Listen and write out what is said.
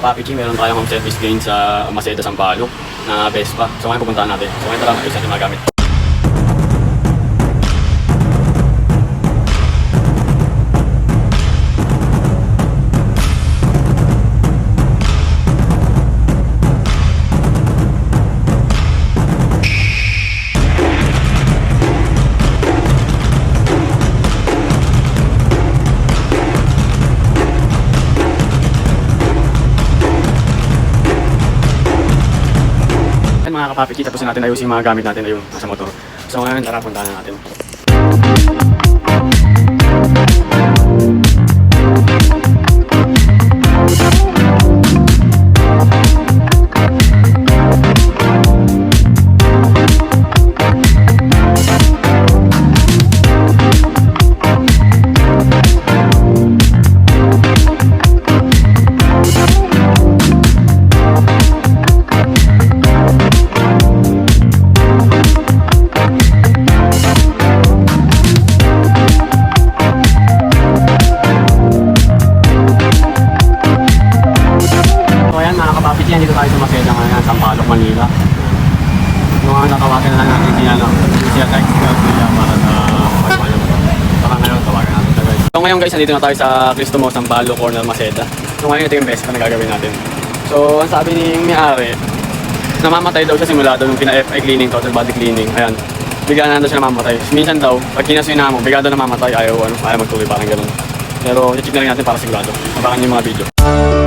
kapapichi, meron tayong home service gain sa Maceda, Sampaloc na Vespa. So ngayon pupuntahan natin. So ngayon tara, ayos natin magamit. Mga kapapichi, tapos natin ayusin yung mga gamit natin ayun sa motor. So ngayon, tara, puntahan na natin. Yan, dito tayo sa Maceda ngayon, Sampaloc, Manila. Yung tatawagan na lang natin siya text para sa pagpapayo. Saka ngayon, tawagan natin siya guys. So ngayon guys, nandito na tayo sa Cristomo, Sampaloc, corner Maceda. So ngayon, ito yung best na gagawin natin. So, ang sabi ni may-ari, namamatay daw siya simula doon yung pina-FI cleaning, total body cleaning. Ayan, bigla na daw siya namamatay. Minsan daw, pag kinasuina mo, bigla daw namamatay, ayaw magtuloy, parang gano'n. Pero, i-check na rin natin para sigurado. Abangan niyo yung mga video.